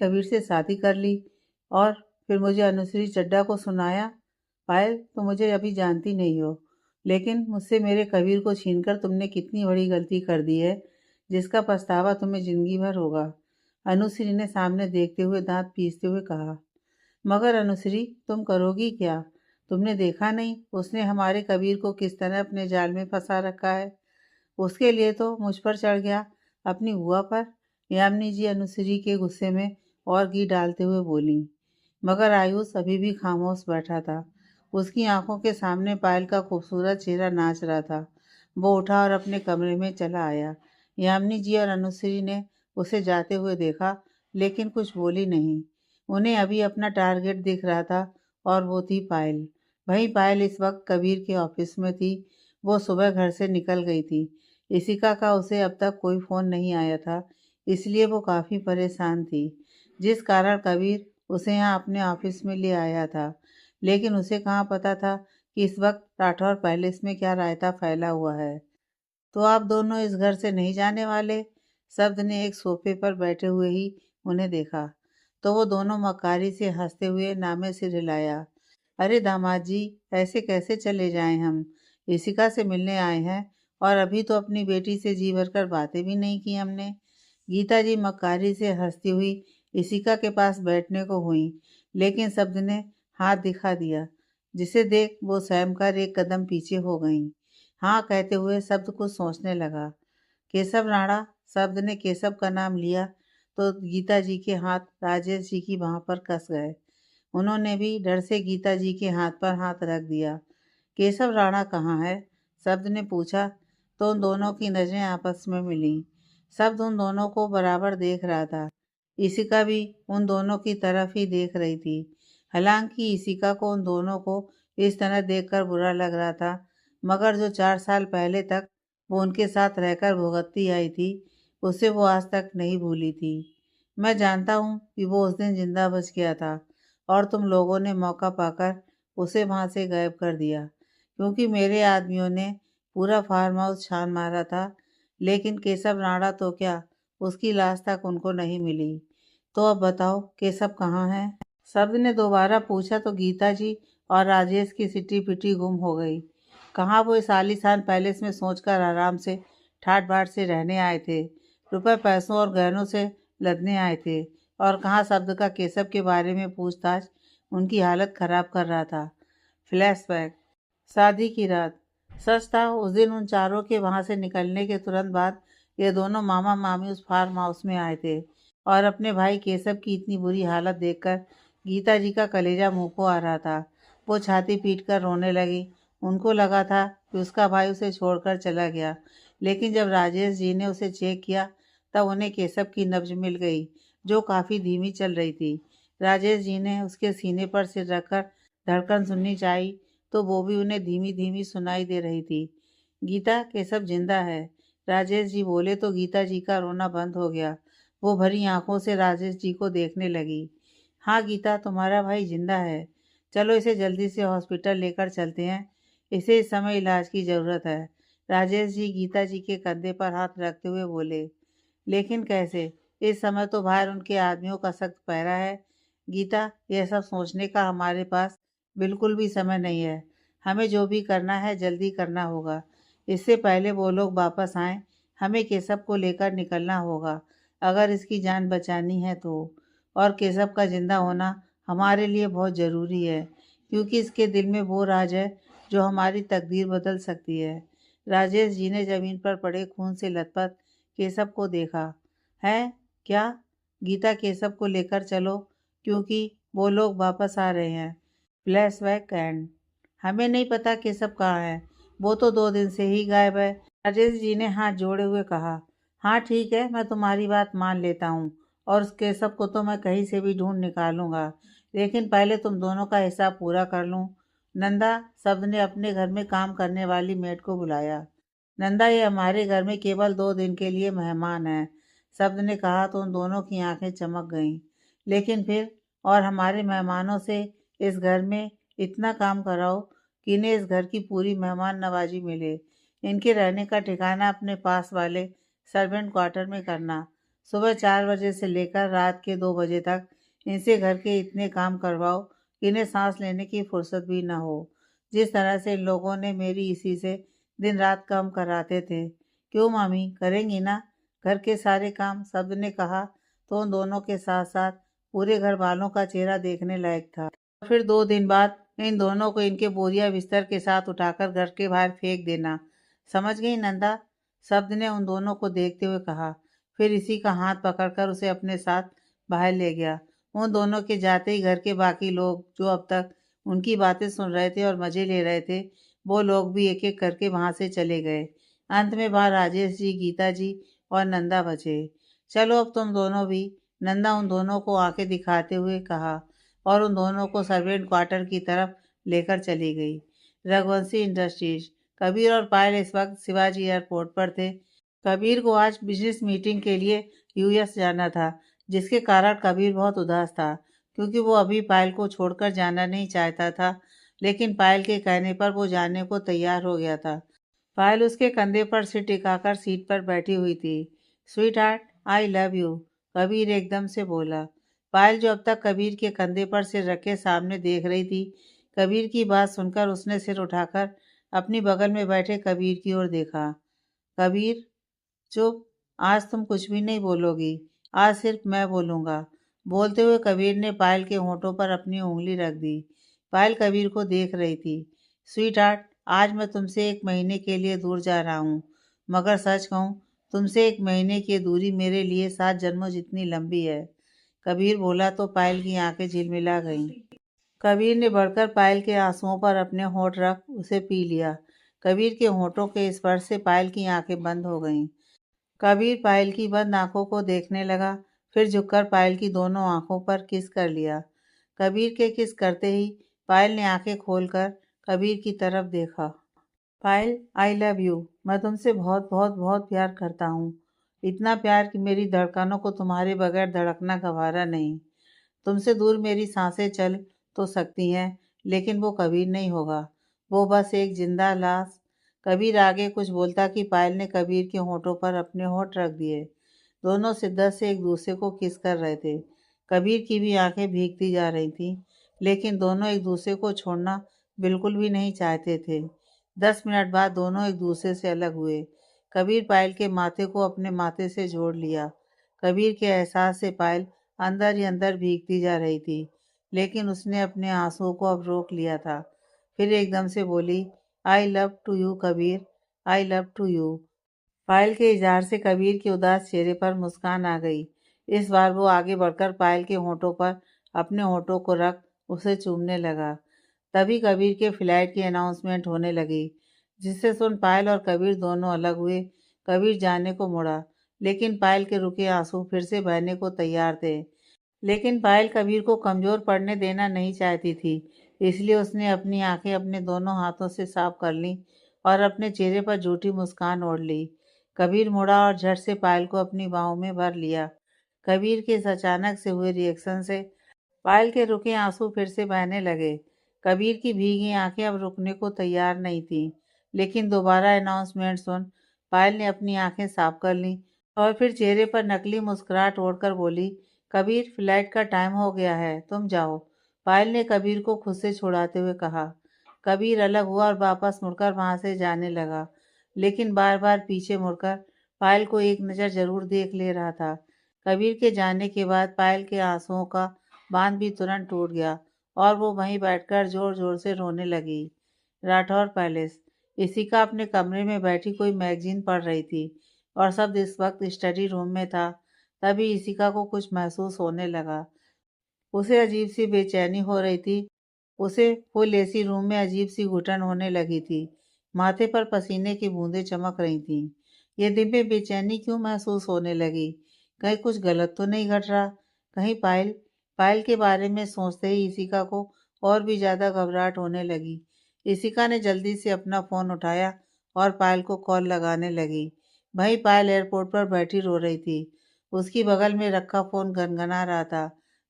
कबीर से शादी कर ली और फिर मुझे अनुश्री चड्ढा को सुनाया। पायल, तुम मुझे अभी जानती नहीं हो, लेकिन मुझसे मेरे कबीर को छीनकर तुमने कितनी बड़ी गलती कर दी है, जिसका पछतावा तुम्हें जिंदगी भर होगा। अनुश्री ने सामने देखते हुए दांत पीसते हुए कहा। मगर अनुश्री, तुम करोगी क्या? तुमने देखा नहीं उसने हमारे कबीर को किस तरह अपने जाल में फंसा रखा है। उसके लिए तो मुझ पर चढ़ गया, अपनी बुआ पर। यामिनी जी अनुश्री के गुस्से में और घी डालते हुए बोली। मगर आयुष अभी भी खामोश बैठा था। उसकी आंखों के सामने पायल का खूबसूरत चेहरा नाच रहा था। वो उठा और अपने कमरे में चला आया। यामिनी जी और अनुश्री ने उसे जाते हुए देखा, लेकिन कुछ बोली नहीं। उन्हें अभी अपना टारगेट दिख रहा था, और वो थी पायल। वहीं पायल इस वक्त कबीर के ऑफिस में थी। वो सुबह घर से निकल गई थी। इशिका का उसे अब तक कोई फ़ोन नहीं आया था, इसलिए वो काफ़ी परेशान थी, जिस कारण कबीर उसे यहाँ अपने ऑफिस में ले आया था। लेकिन उसे कहाँ पता था कि इस वक्त राठौर पैलेस में क्या रायता फैला हुआ है। तो आप दोनों इस घर से नहीं जाने वाले? शब्द ने एक सोफे पर बैठे हुए ही उन्हें देखा, तो वो दोनों मक्कारी से हंसते हुए नामे से हिलाया। अरे दामाद जी, ऐसे कैसे चले जाएं हम? इशिका से मिलने आए हैं, और अभी तो अपनी बेटी से जी भरकर बातें भी नहीं की हमने। गीता जी मक्कारी से हंसती हुई इशिका के पास बैठने को हुई, लेकिन शब्द ने हाथ दिखा दिया, जिसे देख वो स्वयं कर एक कदम पीछे हो गईं। हाँ कहते हुए शब्द कुछ सोचने लगा। केशव राणा। शब्द ने केशव का नाम लिया तो गीता जी के हाथ राजेश जी की बाह पर कस गए। उन्होंने भी डर से गीता जी के हाथ पर हाथ रख दिया। केशव राणा कहाँ है? शब्द ने पूछा, तो उन दोनों की नजरें आपस में मिलीं। शब्द उन दोनों को बराबर देख रहा था। इशिका भी उन दोनों की तरफ ही देख रही थी। हालांकि इशिका को उन दोनों को इस तरह देखकर बुरा लग रहा था, मगर जो 4 साल पहले तक वो उनके साथ रहकर भुगतती आई थी, उसे वो आज तक नहीं भूली थी। मैं जानता हूँ कि वो उस दिन जिंदा बच गया था, और तुम लोगों ने मौका पाकर उसे वहां से गायब कर दिया, क्योंकि मेरे आदमियों ने पूरा फार्म हाउस छान मारा था, लेकिन केशव राणा तो क्या, उसकी लाश तक उनको नहीं मिली। तो अब बताओ केशव कहाँ है? शब्द ने दोबारा पूछा तो गीता जी और राजेश की सिटी पिटी गुम हो गई। कहाँ वो इस आलीशान पैलेस में सोचकर आराम से ठाट बाट से रहने आए थे, रुपए पैसों और गहनों से लदने आए थे, और कहाँ शब्द का केशव के बारे में पूछताछ उनकी हालत खराब कर रहा था। फ्लैशबैक। शादी की रात। सच था, उस दिन उन चारों के वहां से निकलने के तुरंत बाद ये दोनों मामा मामी उस फार्म हाउस में आए थे, और अपने भाई केशव की इतनी बुरी हालत देखकर गीता जी का कलेजा मुंह को आ रहा था। वो छाती पीट कर रोने लगी। उनको लगा था कि उसका भाई उसे छोड़कर चला गया, लेकिन जब राजेश जी ने उसे चेक किया तब उन्हें केशव की नब्ज मिल गई, जो काफ़ी धीमी चल रही थी। राजेश जी ने उसके सीने पर सिर रखकर धड़कन सुननी चाहिए, तो वो भी उन्हें धीमी धीमी सुनाई दे रही थी। गीता, केशव जिंदा है। राजेश जी बोले तो गीता जी का रोना बंद हो गया। वो भरी आंखों से राजेश जी को देखने लगी। हाँ गीता, तुम्हारा भाई जिंदा है। चलो इसे जल्दी से हॉस्पिटल लेकर चलते हैं, इसे इस समय इलाज की ज़रूरत है। राजेश जी गीता जी के कंधे पर हाथ रखते हुए बोले। लेकिन कैसे? इस समय तो बाहर उनके आदमियों का सख्त पहरा है। गीता, यह सब सोचने का हमारे पास बिल्कुल भी समय नहीं है। हमें जो भी करना है जल्दी करना होगा। इससे पहले वो लोग वापस आएं, हमें केशव को लेकर निकलना होगा, अगर इसकी जान बचानी है तो। और केशव का जिंदा होना हमारे लिए बहुत ज़रूरी है, क्योंकि इसके दिल में वो राज है जो हमारी तकदीर बदल सकती है। राजेश जी ने ज़मीन पर पड़े खून से लथपथ केशव को देखा। है क्या? गीता, केशव को लेकर चलो, क्योंकि वो लोग वापस आ रहे हैं। Flashback and. हमें नहीं पता केशव कहाँ है, वो तो 2 दिन से ही गायब है। राजेश जी ने हाथ जोड़े हुए कहा। हाँ ठीक है, मैं तुम्हारी बात मान लेता हूँ, और उस केशव को तो मैं कहीं से भी ढूंढ निकालूंगा, लेकिन पहले तुम दोनों का हिसाब पूरा कर लूँ। नंदा, शब्द ने अपने घर में काम करने वाली मेड को बुलाया। नंदा, ये हमारे घर में केवल 2 दिन के लिए मेहमान है। शब्द ने कहा तो उन दोनों की आंखें चमक गईं। लेकिन फिर? और हमारे मेहमानों से इस घर में इतना काम कराओ कि इन्हें इस घर की पूरी मेहमान नवाजी मिले। इनके रहने का ठिकाना अपने पास वाले सर्वेंट क्वार्टर में करना। सुबह 4 बजे से लेकर रात के 2 बजे तक इनसे घर के इतने काम करवाओ कि इन्हें सांस लेने की फुर्सत भी ना हो। जिस तरह से इन लोगों ने मेरी इसी से दिन रात काम कराते थे। क्यों मामी, करेंगी ना? घर के सारे काम सब ने कहा तो उन दोनों के साथ साथ पूरे घर वालों का चेहरा देखने लायक था। फिर 2 दिन बाद इन दोनों को इनके बोरिया बिस्तर के साथ उठाकर घर के बाहर फेंक देना। समझ गई नंदा? शब्द ने उन दोनों को देखते हुए कहा। फिर इसी का हाथ पकड़कर उसे अपने साथ बाहर ले गया। उन दोनों के जाते ही घर के बाकी लोग जो अब तक उनकी बातें सुन रहे थे और मजे ले रहे थे, वो लोग भी एक एक करके वहां से चले गए। अंत में वहां राजेश जी, गीता जी और नंदा बचे। चलो अब तुम दोनों भी। नंदा उन दोनों को आंखें दिखाते हुए कहा और उन दोनों को सर्वेंट क्वार्टर की तरफ लेकर चली गई। रघुवंशी इंडस्ट्रीज। कबीर और पायल इस वक्त शिवाजी एयरपोर्ट पर थे। कबीर को आज बिजनेस मीटिंग के लिए यूएस जाना था, जिसके कारण कबीर बहुत उदास था, क्योंकि वो अभी पायल को छोड़कर जाना नहीं चाहता था। लेकिन पायल के कहने पर वो जाने को तैयार हो गया था। पायल उसके कंधे पर सिर टिकाकर सीट पर बैठी हुई थी। Sweet heart, I love you, Kabir एकदम से बोला। पायल, जो अब तक कबीर के कंधे पर सिर रखे सामने देख रही थी, कबीर की बात सुनकर उसने सिर उठाकर अपनी बगल में बैठे कबीर की ओर देखा। कबीर, चुप, आज तुम कुछ भी नहीं बोलोगी, आज सिर्फ मैं बोलूंगा। बोलते हुए कबीर ने पायल के होठों पर अपनी उंगली रख दी। पायल कबीर को देख रही थी। स्वीट हार्ट, आज मैं तुमसे 1 महीने के लिए दूर जा रहा हूँ, मगर सच कहूँ, तुमसे 1 महीने की दूरी मेरे लिए 7 जन्मों जितनी लंबी है। कबीर बोला तो पायल की आंखें झिलमिला गईं। कबीर ने बढ़कर पायल के आंसुओं पर अपने होंठ रख उसे पी लिया। कबीर के होंठों के स्पर्श से पायल की आंखें बंद हो गईं। कबीर पायल की बंद आंखों को देखने लगा, फिर झुककर पायल की दोनों आंखों पर किस कर लिया। कबीर के किस करते ही पायल ने आंखें खोलकर कबीर की तरफ देखा। पायल, आई लव यू। मैं तुमसे बहुत बहुत बहुत प्यार करता हूँ। इतना प्यार कि मेरी धड़कनों को तुम्हारे बगैर धड़कना गवारा नहीं। तुमसे दूर मेरी सांसें चल तो सकती हैं, लेकिन वो कबीर नहीं होगा। वो बस एक जिंदा लाश। कबीर आगे कुछ बोलता कि पायल ने कबीर के होठों पर अपने होठ रख दिए। दोनों शिद्दत से एक दूसरे को किस कर रहे थे। कबीर की भी आंखें भीगती जा रही थीं, लेकिन दोनों एक दूसरे को छोड़ना बिल्कुल भी नहीं चाहते थे। 10 मिनट बाद दोनों एक दूसरे से अलग हुए। कबीर पायल के माथे को अपने माथे से जोड़ लिया। कबीर के एहसास से पायल अंदर ही अंदर भीगती जा रही थी, लेकिन उसने अपने आंसुओं को अब रोक लिया था। फिर एकदम से बोली, I love to you Kabir, I love to you. Payal के इजहार से कबीर के उदास चेहरे पर मुस्कान आ गई। इस बार वो आगे बढ़कर पायल के होठों पर अपने होठों को रख उसे चूमने लगा। तभी कबीर के फ्लाइट की अनाउंसमेंट होने लगी, जिसे सुन पायल और कबीर दोनों अलग हुए। कबीर जाने को मुड़ा, लेकिन पायल के रुके आंसू फिर से बहने को तैयार थे। लेकिन पायल कबीर को कमजोर पड़ने देना नहीं चाहती थी, इसलिए उसने अपनी आंखें अपने दोनों हाथों से साफ कर लीं और अपने चेहरे पर झूठी मुस्कान ओढ़ ली। कबीर मुड़ा और झट से पायल को अपनी बाहों में भर लिया। कबीर के इस अचानक से हुए रिएक्शन से पायल के रुके आंसू फिर से बहने लगे। कबीर की भीगी आंखें अब रुकने को तैयार नहीं थीं, लेकिन दोबारा अनाउंसमेंट सुन पायल ने अपनी आंखें साफ कर लीं और फिर चेहरे पर नकली मुस्कुराहट ओढ़कर बोली, कबीर, फ्लाइट का टाइम हो गया है, तुम जाओ। पायल ने कबीर को खुद से छुड़ाते हुए कहा। कबीर अलग हुआ और वापस मुड़कर वहां से जाने लगा, लेकिन बार बार पीछे मुड़कर पायल को एक नज़र जरूर देख ले रहा था। कबीर के जाने के बाद पायल के आंसुओं का बांध भी तुरंत टूट गया और वो वहीं बैठकर जोर जोर से रोने लगी। राठौर पैलेस। इसिका अपने कमरे में बैठी कोई मैगजीन पढ़ रही थी और सब इस वक्त स्टडी रूम में था। तभी इसिका को कुछ महसूस होने लगा। उसे अजीब सी बेचैनी हो रही थी। उसे फुल एसी रूम में अजीब सी घुटन होने लगी थी। माथे पर पसीने की बूंदें चमक रही थीं। ये दिन में बेचैनी क्यों महसूस होने लगी? कहीं कुछ गलत तो नहीं घट रहा? कहीं पायल पायल के बारे में सोचते ही इसिका को और भी ज्यादा घबराहट होने लगी। इसिका ने जल्दी से अपना फोन उठाया और पायल को कॉल लगाने लगी। वहीं पायल एयरपोर्ट पर बैठी रो रही थी। उसकी बगल में रखा फोन गनगना रहा था,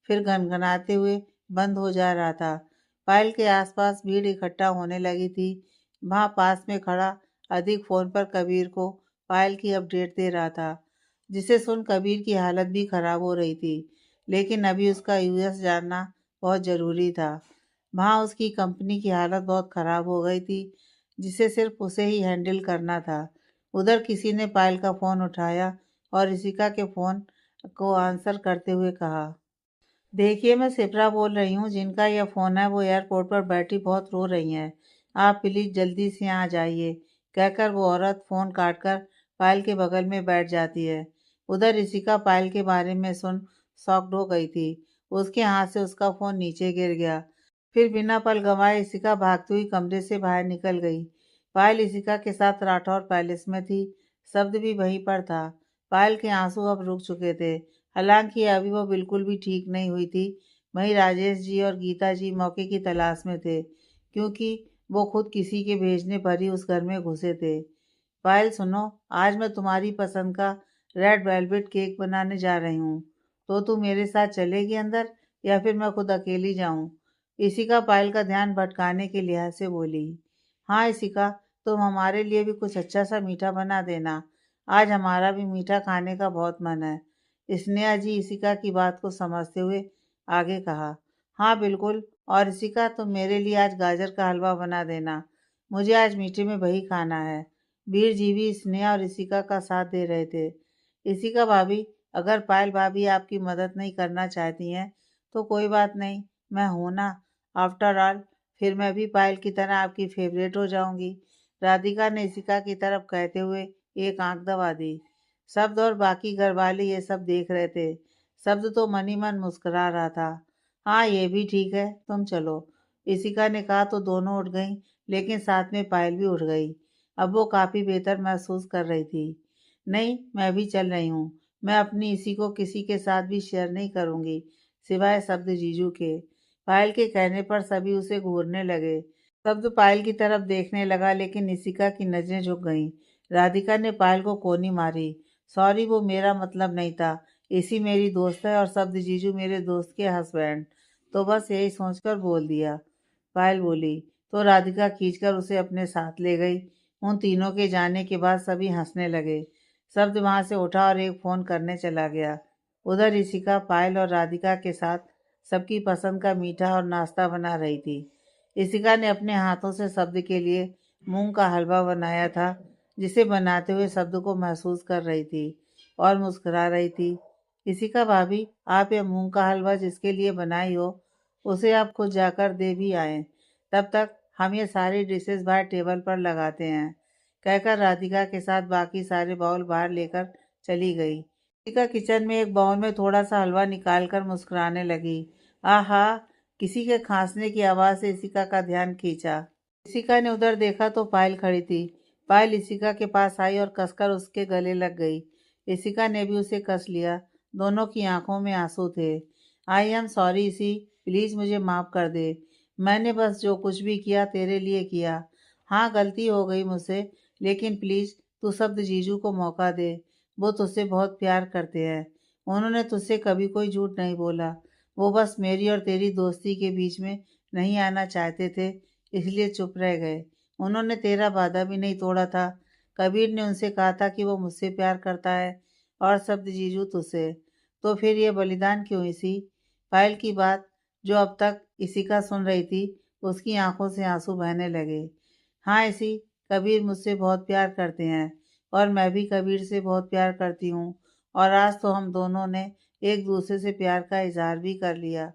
फिर गनगनाते हुए बंद हो जा रहा था। पायल के आसपास भीड़ इकट्ठा होने लगी थी। वहां पास में खड़ा अधिक फोन पर कबीर को पायल की अपडेट दे रहा था। जिसे सुन कबीर की हालत भी खराब हो रही थी, लेकिन अभी उसका यूएस जानना बहुत ज़रूरी था। वहाँ उसकी कंपनी की हालत बहुत ख़राब हो गई थी, जिसे सिर्फ उसे ही हैंडल करना था। उधर किसी ने पायल का फ़ोन उठाया और ऋषिका के फ़ोन को आंसर करते हुए कहा, देखिए मैं शिप्रा बोल रही हूँ। जिनका यह फ़ोन है वो एयरपोर्ट पर बैठी बहुत रो रही हैं। आप प्लीज़ जल्दी से यहाँ जाइए। कहकर वो औरत फ़ोन काटकर पायल के बगल में बैठ जाती है। उधर ऋषिका पायल के बारे में सुन शॉक्ड हो गई थी। उसके हाथ से उसका फ़ोन नीचे गिर गया। फिर बिना पल गंवाए ऋषिका भागती हुई कमरे से बाहर निकल गई। पायल ऋषिका के साथ राठौर पैलेस में थी। शब्द भी वहीं पर था। पायल के आंसू अब रुक चुके थे। हालांकि अभी वो बिल्कुल भी ठीक नहीं हुई थी। वहीं राजेश जी और गीता जी मौके की तलाश में थे, क्योंकि वो खुद किसी के भेजने पर ही उस घर में घुसे थे। पायल सुनो, आज मैं तुम्हारी पसंद का रेड वेलवेट केक बनाने जा रही हूँ। तो तू मेरे साथ चलेगी अंदर, या फिर मैं खुद अकेली जाऊँ? इशिका पायल का ध्यान भटकाने के लिहाज से बोली। हाँ इशिका, तुम हमारे लिए भी कुछ अच्छा सा मीठा बना देना। आज हमारा भी मीठा खाने का बहुत मन है। स्नेहा जी इशिका की बात को समझते हुए आगे कहा। हाँ बिल्कुल, और इशिका तुम मेरे लिए आज गाजर का हलवा बना देना। मुझे आज मीठे में वही खाना है। वीर जी भी स्नेहा और इशिका का साथ दे रहे थे। इशिका भाभी, अगर पायल भाभी आपकी मदद नहीं करना चाहती हैं तो कोई बात नहीं, मैं हूं ना। आफ्टर ऑल फिर मैं भी पायल की तरह आपकी फेवरेट हो जाऊंगी। राधिका ने इशिका की तरफ कहते हुए एक आंख दबा दी। शब्द और बाकी घर वाले ये सब देख रहे थे। शब्द तो मन ही मन मुस्कुरा रहा था। हाँ ये भी ठीक है, तुम चलो। इशिका ने कहा तो दोनों उठ गईं, लेकिन साथ में पायल भी उठ गई। अब वो काफ़ी बेहतर महसूस कर रही थी। नहीं, मैं भी चल रही हूँ। मैं अपनी इसी को किसी के साथ भी शेयर नहीं करूँगी, सिवाय शब्द जीजू के। पायल के कहने पर सभी उसे घूरने लगे। शब्द पायल की तरफ देखने लगा, लेकिन इशिका की नज़रें झुक गईं। राधिका ने पायल को कोनी मारी। सॉरी, वो मेरा मतलब नहीं था। इसी मेरी दोस्त है और शब्द जीजू मेरे दोस्त के हस्बैंड। तो बस यही सोचकर बोल दिया। पायल बोली तो राधिका खींचकर उसे अपने साथ ले गई। उन तीनों के जाने के बाद सभी हंसने लगे। शब्द वहां से उठा और एक फोन करने चला गया। उधर ऋषिका पायल और राधिका के साथ सबकी पसंद का मीठा और नाश्ता बना रही थी। ऋषिका ने अपने हाथों से शब्द के लिए मूंग का हलवा बनाया था, जिसे बनाते हुए शब्द को महसूस कर रही थी और मुस्कुरा रही थी। ऋषिका भाभी, आप यह मूंग का हलवा जिसके लिए बनाई हो, उसे आप खुद जाकर दे भी आए। तब तक हम ये सारी डिशेस बाहर टेबल पर लगाते हैं। कहकर राधिका के साथ बाकी सारे बाउल बाहर लेकर चली गई। राधिका किचन में एक बाउल में थोड़ा सा हलवा निकालकर मुस्कुराने लगी। आहा, किसी के खांसने की आवाज़ से इशिका का ध्यान खींचा। इशिका ने उधर देखा तो पायल खड़ी थी। पायल इशिका के पास आई और कसकर उसके गले लग गई। इशिका ने भी उसे कस लिया। दोनों की आंखों में आंसू थे। आई एम सॉरी इसी, प्लीज़ मुझे माफ़ कर दे। मैंने बस जो कुछ भी किया तेरे लिए किया। हाँ गलती हो गई मुझसे, लेकिन प्लीज़ तू शब्द जीजू को मौका दे। वो तुझसे बहुत प्यार करते हैं। उन्होंने तुझसे कभी कोई झूठ नहीं बोला। वो बस मेरी और तेरी दोस्ती के बीच में नहीं आना चाहते थे, इसलिए चुप रह गए। उन्होंने तेरा वादा भी नहीं तोड़ा था। कबीर ने उनसे कहा था कि वो मुझसे प्यार करता है और शब्द जीजू तुझसे। तो फिर ये बलिदान क्यों इसी? पायल की बात जो अब तक इशिका सुन रही थी, उसकी आंखों से आंसू बहने लगे। हाँ इसी, कबीर मुझसे बहुत प्यार करते हैं और मैं भी कबीर से बहुत प्यार करती हूँ। और आज तो हम दोनों ने एक दूसरे से प्यार का इजहार भी कर लिया।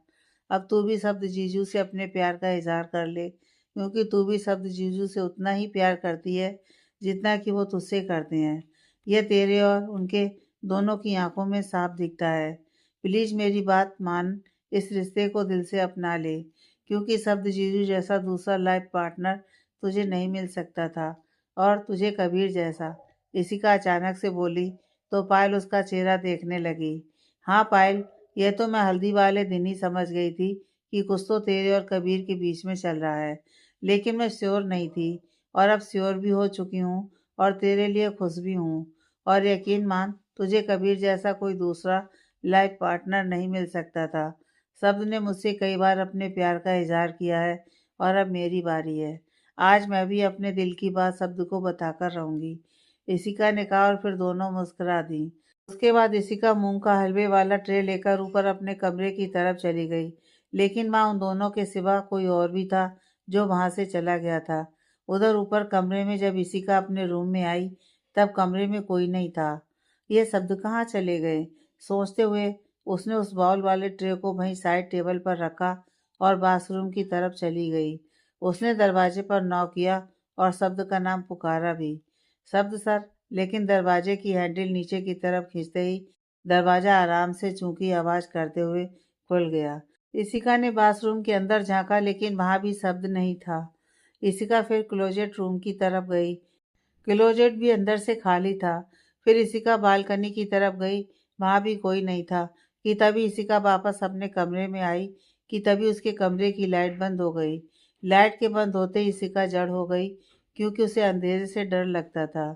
अब तू भी शब्द जीजू से अपने प्यार का इजहार कर ले, क्योंकि तू भी शब्द जीजू से उतना ही प्यार करती है जितना कि वो तुझसे करते हैं। यह तेरे और उनके दोनों की आंखों में साफ दिखता है। प्लीज मेरी बात मान, इस रिश्ते को दिल से अपना ले, क्योंकि शब्द जीजू जैसा दूसरा लाइफ पार्टनर तुझे नहीं मिल सकता था, और तुझे कबीर जैसा। इशिका अचानक से बोली तो पायल उसका चेहरा देखने लगी। हाँ पायल, यह तो मैं हल्दी वाले दिन ही समझ गई थी कि कुछ तो तेरे और कबीर के बीच में चल रहा है, लेकिन मैं श्योर नहीं थी। और अब श्योर भी हो चुकी हूँ और तेरे लिए खुश भी हूँ। और यकीन मान, तुझे कबीर जैसा कोई दूसरा लाइफ पार्टनर नहीं मिल सकता था। शब्द ने मुझसे कई बार अपने प्यार का इजहार किया है, और अब मेरी बारी है। आज मैं भी अपने दिल की बात शब्द को बताकर रहूंगी। इशिका ने कहा और फिर दोनों मुस्कुरा दी। उसके बाद इशिका मूंग का हलवे वाला ट्रे लेकर ऊपर अपने कमरे की तरफ चली गई, लेकिन वहाँ उन दोनों के सिवा कोई और भी था जो वहाँ से चला गया था। उधर ऊपर कमरे में जब इशिका अपने रूम में आई तब कमरे में कोई नहीं था। ये शब्द कहाँ चले गए, सोचते हुए उसने उस बाउल वाले ट्रे को वहीं साइड टेबल पर रखा और बाथरूम की तरफ चली गई। उसने दरवाजे पर नॉक किया और शब्द का नाम पुकारा भी, शब्द सर। लेकिन दरवाजे की हैंडल नीचे की तरफ खींचते ही दरवाजा आराम से चूंकि आवाज करते हुए खुल गया। इशिका ने बाथरूम के अंदर झांका, लेकिन वहां भी शब्द नहीं था। इशिका फिर क्लोजेट रूम की तरफ गई। क्लोजेट भी अंदर से खाली था। फिर इशिका बालकनी की तरफ गई, वहां भी कोई नहीं था। कि तभी इशिका वापस अपने कमरे में आई कि तभी उसके कमरे की लाइट बंद हो गई। लाइट के बंद होते ही इशिका जड़ हो गई, क्योंकि उसे अंधेरे से डर लगता था।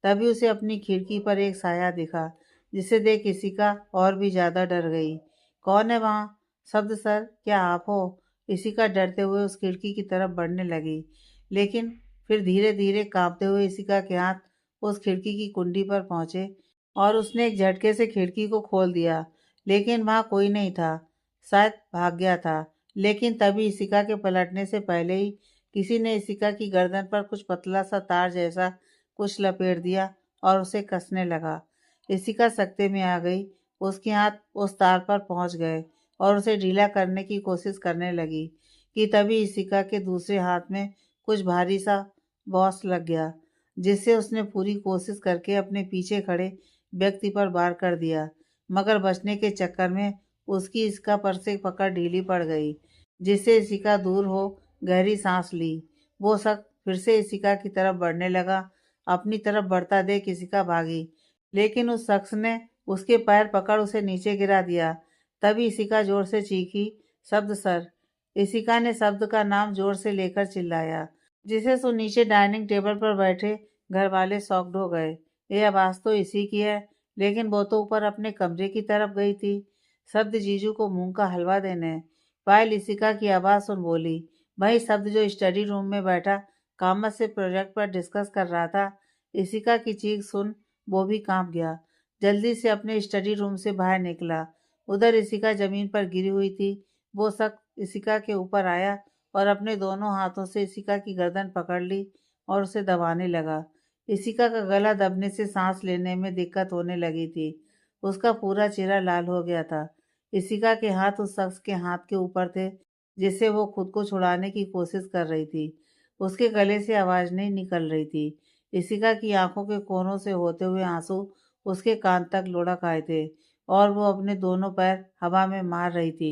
तभी उसे अपनी खिड़की पर एक साया दिखा, जिसे देख इशिका और भी ज्यादा डर गई। कौन है वहाँ? शब्द सर, क्या आप हो? इशिका डरते हुए उस खिड़की की तरफ बढ़ने लगी, लेकिन फिर धीरे धीरे कांपते हुए इशिका के हाथ उस खिड़की की कुंडी पर पहुंचे और उसने एक झटके से खिड़की को खोल दिया, लेकिन वहां कोई नहीं था। शायद भाग गया था। लेकिन तभी इशिका के पलटने से पहले ही किसी ने इशिका की गर्दन पर कुछ पतला सा तार जैसा कुछ लपेट दिया और उसे कसने लगा। इशिका सकते में आ गई। उसके हाथ उस तार पर पहुंच गए और उसे ढीला करने की कोशिश करने लगी कि तभी इशिका के दूसरे हाथ में कुछ भारी सा बॉस लग गया, जिससे उसने पूरी कोशिश करके अपने पीछे खड़े व्यक्ति पर वार कर दिया, मगर बचने के चक्कर में उसकी इशिका पर से पकड़ ढीली पड़ गई, जिससे इशिका दूर हो गहरी सांस ली। वो शख्स फिर से इशिका की तरफ बढ़ने लगा। अपनी तरफ बढ़ता देख इशिका भागी, लेकिन उस शख्स ने उसके पैर पकड़ उसे नीचे गिरा दिया। तभी इशिका जोर से चीखी, शब्द सर। इशिका ने शब्द का नाम जोर से लेकर चिल्लाया, जिसे सुन नीचे डाइनिंग टेबल पर बैठे घर वाले शॉक्ड हो गए। ये आवाज तो इसी की है, लेकिन वो तो ऊपर अपने कमरे की तरफ गई थी, शब्द जीजू को मूंग का हलवा देने। पायल इशिका की आवाज सुन बोली, वही शब्द जो स्टडी रूम में बैठा कामत से प्रोजेक्ट पर डिस्कस कर रहा था। इशिका की चीख सुन वो भी कांप गया, जल्दी से अपने स्टडी रूम से बाहर निकला। उधर इशिका जमीन पर गिरी हुई थी। वो शख्स इशिका के ऊपर आया और अपने दोनों हाथों से इशिका की गर्दन पकड़ ली और उसे दबाने लगा। इशिका का गला दबने से सांस लेने में दिक्कत होने लगी थी। उसका पूरा चेहरा लाल हो गया था। इशिका के हाथ उस शख्स के हाथ के ऊपर थे, जिससे वो खुद को छुड़ाने की कोशिश कर रही थी। उसके गले से आवाज नहीं निकल रही थी। इशिका की आंखों के कोनों से होते हुए आंसू उसके कान तक लुढ़क आए थे और वो अपने दोनों पैर हवा में मार रही थी।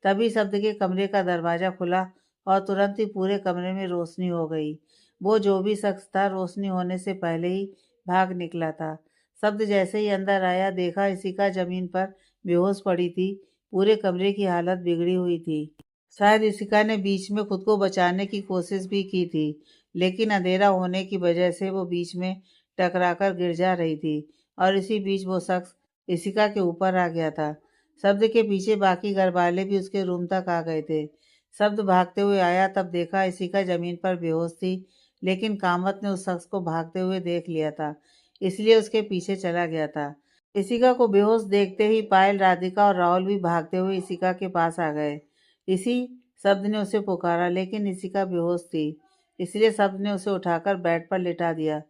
तभी शब्द के कमरे का दरवाजा खुला और तुरंत ही पूरे कमरे में रोशनी हो गई। वो जो भी शख्स था रोशनी होने से पहले ही भाग निकला था। शब्द जैसे ही अंदर आया, देखा इशिका जमीन पर बेहोश पड़ी थी। पूरे कमरे की हालत बिगड़ी हुई थी। शायद इशिका ने बीच में खुद को बचाने की कोशिश भी की थी, लेकिन अंधेरा होने की वजह से वो बीच में टकराकर गिर जा रही थी और इसी बीच वो शख्स इशिका के ऊपर आ गया था। शब्द के पीछे बाकी घर वाले भी उसके रूम तक आ गए थे। शब्द भागते हुए आया, तब देखा इशिका जमीन पर बेहोश थी, लेकिन कामत ने उस शख्स को भागते हुए देख लिया था, इसलिए उसके पीछे चला गया था। इशिका को बेहोश देखते ही पायल, राधिका और राहुल भी भागते हुए इशिका के पास आ गए। इसी शब्द ने उसे पुकारा, लेकिन इशिका बेहोश थी, इसलिए शब्द ने उसे उठाकर बेड पर लिटा दिया।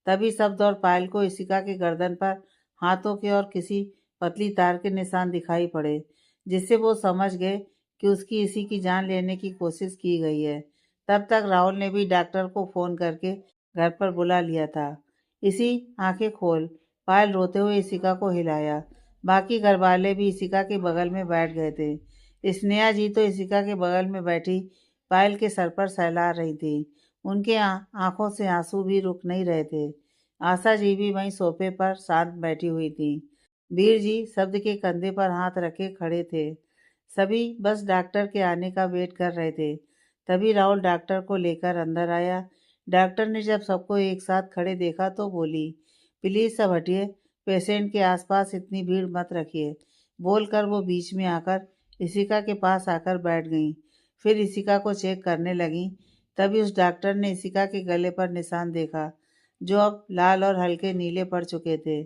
तभी शब्द और पायल को इशिका की गर्दन पर हाथों के और किसी पतली तार के निशान दिखाई पड़े, जिससे वो समझ गए कि उसकी इसी की जान लेने की कोशिश की गई है। तब तक राहुल ने भी डॉक्टर को फोन करके घर पर बुला लिया था। इसी आंखें खोल, पायल रोते हुए इशिका को हिलाया। बाकी घर वाले भी इशिका के बगल में बैठ गए थे। स्नेहा जी तो इशिका के बगल में बैठी पायल के सर पर सहला रही थी। उनके आंखों से आंसू भी रुक नहीं रहे थे। आशा जी भी वहीं सोफे पर शांत बैठी हुई थी। वीर जी शब्द के कंधे पर हाथ रखे खड़े थे। सभी बस डॉक्टर के आने का वेट कर रहे थे। तभी राहुल डॉक्टर को लेकर अंदर आया। डॉक्टर ने जब सबको एक साथ खड़े देखा तो बोली, प्लीज सब हटिए, पेशेंट के आसपास इतनी भीड़ मत रखिए। बोलकर वो बीच में आकर इशिका के पास आकर बैठ गई। फिर इशिका को चेक करने लगी। तभी उस डॉक्टर ने इशिका के गले पर निशान देखा, जो अब लाल और हल्के नीले पड़ चुके थे।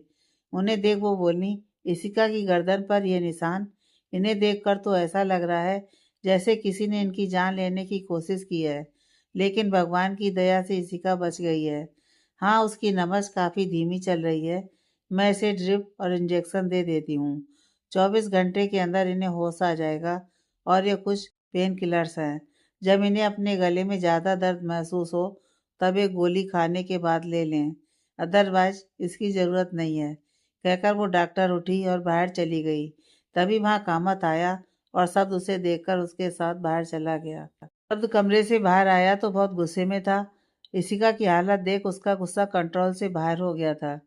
उन्हें देख वो बोली, इशिका की गर्दन पर ये निशान, इन्हें देखकर तो ऐसा लग रहा है जैसे किसी ने इनकी जान लेने की कोशिश की है, लेकिन भगवान की दया से इशिका बच गई है। हाँ, उसकी नब्ज काफ़ी धीमी चल रही है। मैं इसे ड्रिप और इंजेक्शन दे देती हूँ। 24 घंटे के अंदर इन्हें होश आ जाएगा और ये कुछ पेन किलर्स हैं। जब इन्हें अपने गले में ज़्यादा दर्द महसूस हो, तब एक गोली खाने के बाद ले लें, अदरवाइज इसकी ज़रूरत नहीं है। कहकर वो डॉक्टर उठी और बाहर चली गई। तभी वहाँ कामत आया और शब्द उसे देखकर उसके साथ बाहर चला गया। शब्द कमरे से बाहर आया तो बहुत गुस्से में था। इशिका की हालत देख उसका गुस्सा कंट्रोल से बाहर हो गया था,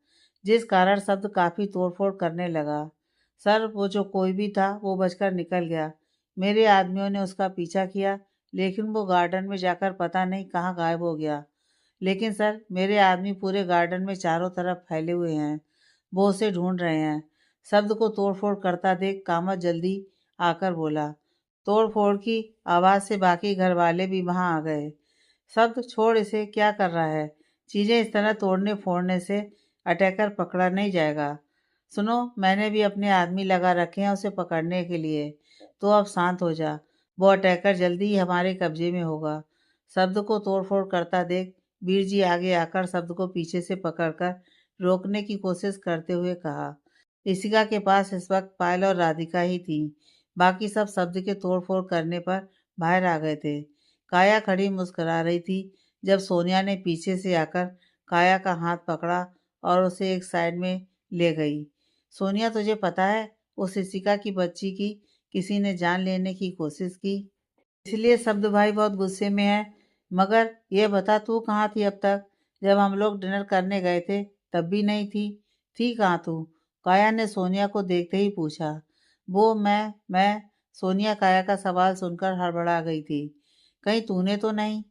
जिस कारण शब्द काफ़ी तोड़फोड़ करने लगा। सर, वो जो कोई भी था वो बचकर निकल गया। मेरे आदमियों ने उसका पीछा किया, लेकिन वो गार्डन में जाकर पता नहीं कहाँ गायब हो गया। लेकिन सर, मेरे आदमी पूरे गार्डन में चारों तरफ फैले हुए हैं। वो उसे ढूंढ रहे हैं। शब्द को तोड़फोड़ करता देख कामत जल्दी आकर बोला। तोड़फोड़ की आवाज़ से बाकी घर वाले भी वहां आ गए। शब्द, छोड़ इसे, क्या कर रहा है? चीज़ें इस तरह तोड़ने फोड़ने से अटैकर पकड़ा नहीं जाएगा। सुनो, मैंने भी अपने आदमी लगा रखे हैं उसे पकड़ने के लिए, तो अब शांत हो जा। वो अटैकर जल्दी ही हमारे कब्जे में होगा। शब्द को तोड़फोड़ करता देख वीर जी आगे आकर शब्द को पीछे से पकड़कर रोकने की कोशिश करते हुए कहा। इशिका के पास इस वक्त पायल और राधिका ही थी। बाकी सब शब्द के तोड़फोड़ करने पर बाहर आ गए थे। काया खड़ी मुस्कुरा रही थी जब सोनिया ने पीछे से आकर काया का हाथ पकड़ा और उसे एक साइड में ले गई। सोनिया, तुझे पता है उस इशिका की बच्ची की किसी ने जान लेने की कोशिश की, इसलिए शब्द भाई बहुत गुस्से में है। मगर ये बता, तू कहाँ थी अब तक? जब हम लोग डिनर करने गए थे तब भी नहीं थी। थी कहाँ तू? काया ने सोनिया को देखते ही पूछा। वो मैं सोनिया काया का सवाल सुनकर हड़बड़ा गई थी। कहीं तूने तो नहीं?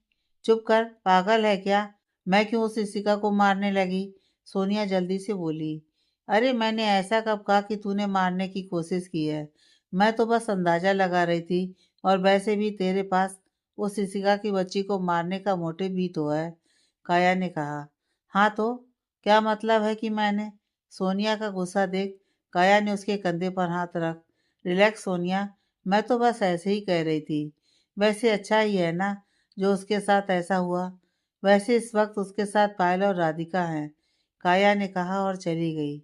चुप कर, पागल है क्या? मैं क्यों उस शिक्षिका को मारने लगी? सोनिया जल्दी से बोली। अरे, मैंने ऐसा कब कहा कि तूने मारने की कोशिश की है? मैं तो बस अंदाजा लगा रही थी, और वैसे भी तेरे पास उस शिक्षिका की बच्ची को मारने का मोटिव भी तो है। काया ने कहा। हाँ तो क्या मतलब है कि मैंने? सोनिया का गुस्सा देख काया ने उसके कंधे पर हाथ रख। रिलैक्स सोनिया, मैं तो बस ऐसे ही कह रही थी। वैसे अच्छा ही है ना जो उसके साथ ऐसा हुआ। वैसे इस वक्त उसके साथ पायल और राधिका हैं, काया ने कहा और चली गई।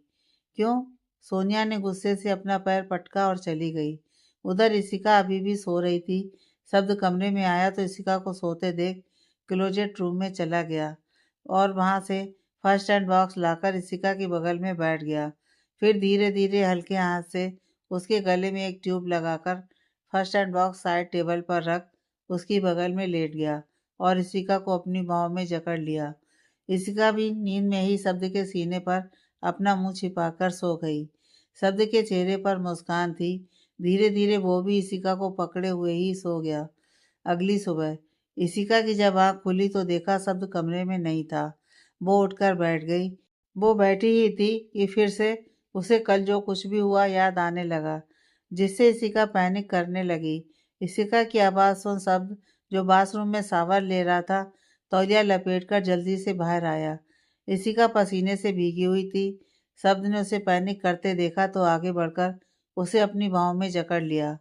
क्यों? सोनिया ने गुस्से से अपना पैर पटका और चली गई। उधर इशिका अभी भी सो रही थी। शब्द कमरे में आया तो इशिका को सोते देख क्लोजेट रूम में चला गया और वहां से फर्स्ट एड बॉक्स लाकर इशिका के बगल में बैठ गया। फिर धीरे धीरे हल्के हाथ से उसके गले में एक ट्यूब लगाकर first aid box side table पर रख उसकी बगल में लेट गया और इशिका को अपनी बाहों में जकड़ लिया। इशिका भी नींद में ही शब्द के सीने पर अपना मुंह छिपाकर सो गई। शब्द के चेहरे पर मुस्कान थी। धीरे धीरे वो भी इशिका को पकड़े हुए ही सो गया। अगली सुबह इशिका की जब आँख खुली तो देखा शब्द कमरे में नहीं था। वो उठकर बैठ गई। वो बैठी ही थी कि फिर से उसे कल जो कुछ भी हुआ याद आने लगा, जिससे इशिका पैनिक करने लगी। इशिका की आवाज़ सुन शब्द, जो बाथरूम में शावर ले रहा था, तौलिया लपेटकर जल्दी से बाहर आया। इशिका पसीने से भीगी हुई थी। शब्द ने उसे पैनिक करते देखा तो आगे बढ़कर उसे अपनी बाहों में जकड़ लिया।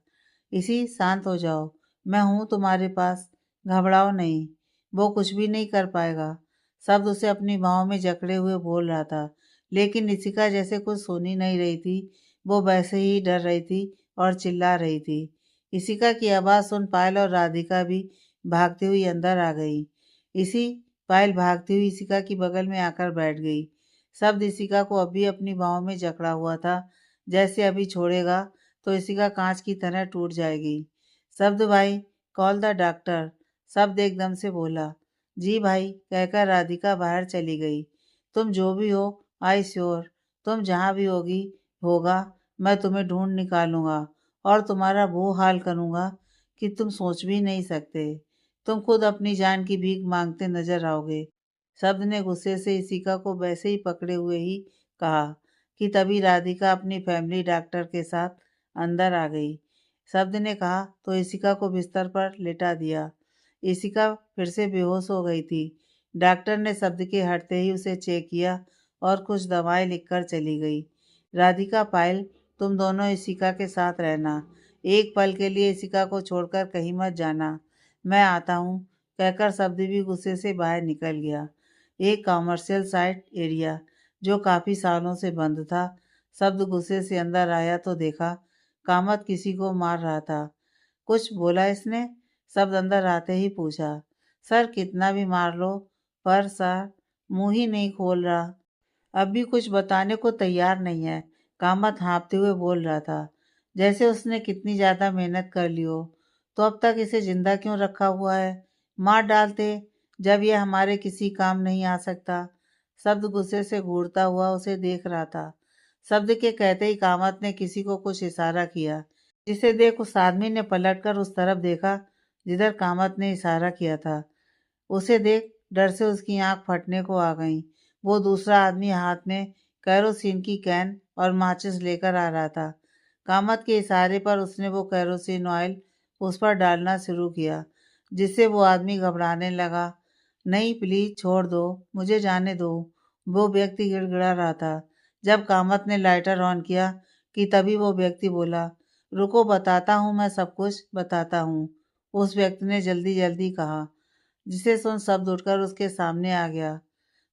इसी, शांत हो जाओ, मैं हूं तुम्हारे पास, घबराओ नहीं, वो कुछ भी नहीं कर पाएगा। शब्द उसे अपनी बाहों में जकड़े हुए बोल रहा था, लेकिन इशिका जैसे कुछ सुन ही नहीं रही थी। वो वैसे ही डर रही थी और चिल्ला रही थी। इशिका की आवाज़ सुन पायल और राधिका भी भागती हुई अंदर आ गई। इसी, पायल भागती हुई इशिका की बगल में आकर बैठ गई। शब्द इशिका को अभी अपनी बाहों में जकड़ा हुआ था, जैसे अभी छोड़ेगा तो इशिका कांच की तरह टूट जाएगी। शब्द भाई, कॉल द डॉक्टर, शब्द एकदम से बोला। जी भाई, कहकर राधिका बाहर चली गई। तुम जो भी हो, आई श्योर, तुम जहाँ भी होगा, मैं तुम्हें ढूंढ निकालूंगा और तुम्हारा वो हाल करूंगा कि तुम सोच भी नहीं सकते। तुम खुद अपनी जान की भीख मांगते नजर आओगे। शब्द ने गुस्से से इशिका को वैसे ही पकड़े हुए ही कहा कि तभी राधिका अपनी फैमिली डॉक्टर के साथ अंदर आ गई। शब्द ने कहा तो इशिका को बिस्तर पर लेटा दिया। इशिका फिर से बेहोश हो गई थी। डॉक्टर ने शब्द के हटते ही उसे चेक किया और कुछ दवाएं लिखकर चली गई। राधिका, पायल, तुम दोनों इशिका के साथ रहना। एक पल के लिए इशिका को छोड़कर कहीं मत जाना। मैं आता हूँ, कहकर शब्द भी गुस्से से बाहर निकल गया। एक कॉमर्शियल साइट एरिया जो काफ़ी सालों से बंद था। शब्द गुस्से से अंदर आया तो देखा कामत किसी को मार रहा था। कुछ बोला इसने? शब्द अंदर आते ही पूछा। सर, कितना भी मार लो, पर सर मुंह ही नहीं खोल रहा। अब भी कुछ बताने को तैयार नहीं है। कामत हाँफते हुए बोल रहा था, जैसे उसने कितनी ज़्यादा मेहनत कर ली हो। तो अब तक इसे जिंदा क्यों रखा हुआ है? मार डालते जब यह हमारे किसी काम नहीं आ सकता। शब्द गुस्से से घूरता हुआ उसे देख रहा था। शब्द के कहते ही कामत ने किसी को कुछ इशारा किया, जिसे देख उस आदमी ने पलटकर उस तरफ देखा जिधर कामत ने इशारा किया था। उसे देख डर से उसकी आंख फटने को आ गई। वो दूसरा आदमी हाथ में कैरोसिन की कैन और माचिस लेकर आ रहा था। कामत के इशारे पर उसने वो कैरोसिन ऑयल उस पर डालना शुरू किया, जिससे वो आदमी घबराने लगा। नहीं, प्लीज छोड़ दो, मुझे जाने दो, वो व्यक्ति गिड़गिड़ा रहा था। जब कामत ने लाइटर ऑन किया कि तभी वो व्यक्ति बोला, रुको, बताता हूँ, मैं सब कुछ बताता हूँ। उस व्यक्ति ने जल्दी जल्दी कहा, जिसे सुन शब्द उठकर उसके सामने आ गया।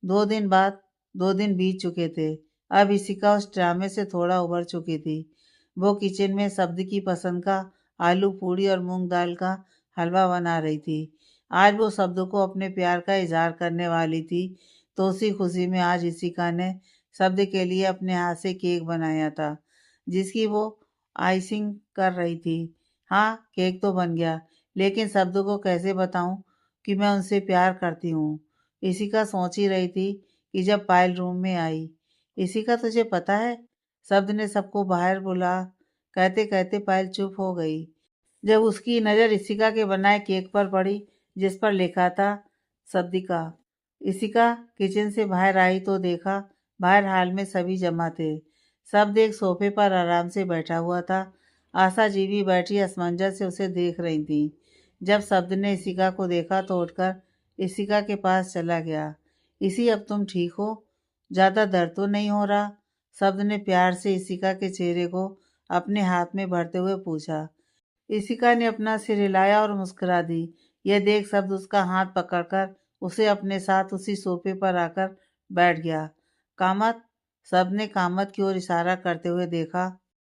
2 दिन बाद 2 दिन बीत चुके थे। अब इशिका उस ड्रामे से थोड़ा उबर चुकी थी। वो किचन में शब्द की पसंद का आलू पूड़ी और मूंग दाल का हलवा बना रही थी। आज वो शब्द को अपने प्यार का इजहार करने वाली थी, तो उसी खुशी में आज इशिका ने शब्द के लिए अपने हाथ से केक बनाया था, जिसकी वो आइसिंग कर रही थी। हाँ, केक तो बन गया, लेकिन शब्द को कैसे बताऊं कि मैं उनसे प्यार करती हूँ। इशिका सोच ही रही थी कि जब पायल रूम में आई। इशिका, तुझे पता है? शब्द ने सबको बाहर बुला कहते कहते पायल चुप हो गई। जब उसकी नज़र इशिका के बनाए केक पर पड़ी, जिस पर लिखा था सब्दिका। इशिका किचन से बाहर आई तो देखा बाहर हाल में सभी जमा थे। शब्द एक सोफे पर आराम से बैठा हुआ था। आशा जी बैठी असमंजस से उसे देख रही थी। जब शब्द ने इशिका को देखा तो उठकर इशिका के पास चला गया। इसी, अब तुम ठीक हो? ज़्यादा दर्द तो नहीं हो रहा? शब्द ने प्यार से इशिका के चेहरे को अपने हाथ में भरते हुए पूछा। इशिका ने अपना सिर हिलाया और मुस्कुरा दी। यह देख शब्द उसका हाथ पकड़कर उसे अपने साथ उसी सोफे पर आकर बैठ गया। कामत, शब्द ने कामत की ओर इशारा करते हुए देखा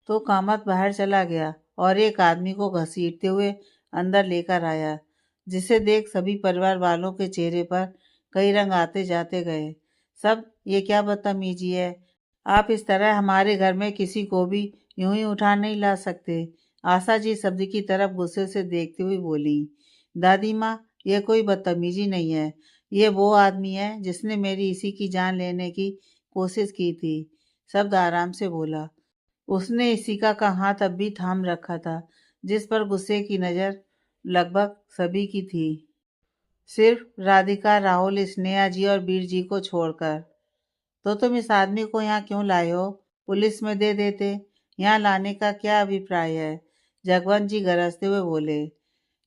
तो कामत बाहर चला गया और एक आदमी को घसीटते हुए अंदर लेकर आया, जिसे देख सभी परिवार वालों के चेहरे पर कई रंग आते जाते गए। सब, ये क्या बदतमीजी है? आप इस तरह हमारे घर में किसी को भी यूं ही उठा नहीं ला सकते। आशा जी शब्द की तरफ गुस्से से देखते हुए बोली, दादी माँ, यह कोई बदतमीजी नहीं है। ये वो आदमी है जिसने मेरी इसी की जान लेने की कोशिश की थी। शब्द आराम से बोला। उसने इशिका का हाथ अब भी थाम रखा था, जिस पर गुस्से की नज़र लगभग सभी की थी, सिर्फ राधिका, राहुल, स्नेहा जी और वीर जी को छोड़कर। तो तुम इस आदमी को यहाँ क्यों लाए हो? पुलिस में दे देते। यहाँ लाने का क्या अभिप्राय है? जगवंत जी गरजते हुए बोले।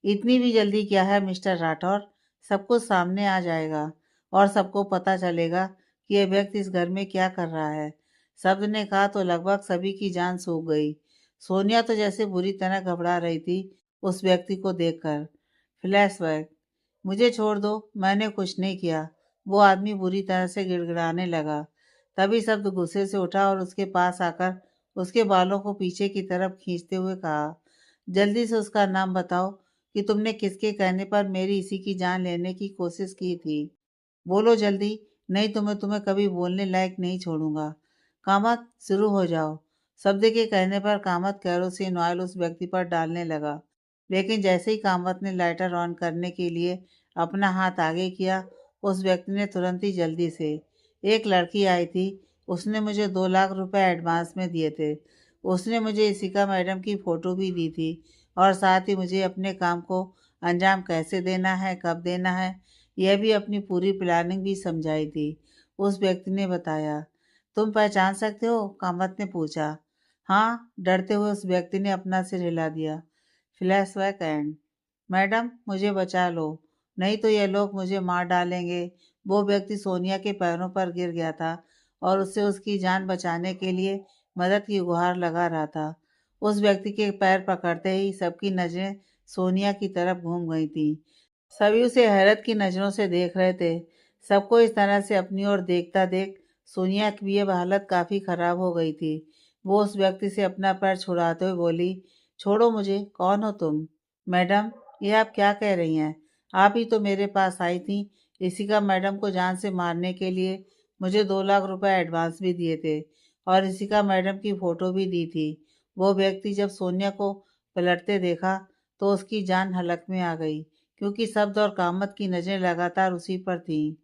इतनी भी जल्दी क्या है मिस्टर राठौर? सब कुछ सामने आ जाएगा और सबको पता चलेगा कि यह व्यक्ति इस घर में क्या कर रहा है। शब्द ने कहा तो लगभग सभी की जान सूख गई। सोनिया तो जैसे बुरी तरह घबरा रही थी उस व्यक्ति को देखकर। फ्लैशबैक। मुझे छोड़ दो, मैंने कुछ नहीं किया। वो आदमी बुरी तरह से गिड़गिड़ाने लगा। तभी शब्द गुस्से से उठा और उसके पास आकर उसके बालों को पीछे की तरफ खींचते हुए कहा, जल्दी से उसका नाम बताओ कि तुमने किसके कहने पर मेरी इसी की जान लेने की कोशिश की थी। बोलो जल्दी, नहीं तो मैं तुम्हें कभी बोलने लायक नहीं छोड़ूंगा। कामत, शुरू हो जाओ। शब्द के कहने पर कामत कैरोसिन ऑयल उस व्यक्ति पर डालने लगा, लेकिन जैसे ही कामत ने लाइटर ऑन करने के लिए अपना हाथ आगे किया, उस व्यक्ति ने तुरंत ही जल्दी से, एक लड़की आई थी, उसने मुझे 2 लाख रुपए एडवांस में दिए थे। उसने मुझे इशिका मैडम की फ़ोटो भी दी थी और साथ ही मुझे अपने काम को अंजाम कैसे देना है, कब देना है, यह भी अपनी पूरी प्लानिंग भी समझाई थी। उस व्यक्ति ने बताया। तुम पहचान सकते हो? कामत ने पूछा। हाँ, डरते हुए उस व्यक्ति ने अपना सिर हिला दिया। Flashback and. मैडम, मुझे बचा लो, नहीं तो ये लोग मुझे मार डालेंगे। वो व्यक्ति सोनिया के पैरों पर गिर गया था और उससे उसकी जान बचाने के लिए मदद की गुहार लगा रहा था। उस व्यक्ति के पैर पकड़ते ही सबकी नजरें सोनिया की तरफ घूम गई थीं। सभी उसे हैरत की नज़रों से देख रहे थे। सबको इस तरह से अपनी ओर देखता देख सोनिया की भी अब हालत काफ़ी ख़राब हो गई थी। वो उस व्यक्ति से अपना पैर छुड़ाते हुए बोली, छोड़ो मुझे, कौन हो तुम? मैडम, ये आप क्या कह रही हैं? आप ही तो मेरे पास आई थी। इसी का मैडम को जान से मारने के लिए मुझे 2 लाख रुपए एडवांस भी दिए थे और इसी का मैडम की फ़ोटो भी दी थी। वो व्यक्ति जब सोनिया को पलटते देखा तो उसकी जान हलक में आ गई, क्योंकि शब्द और कामत की नज़रें लगातार उसी पर थीं।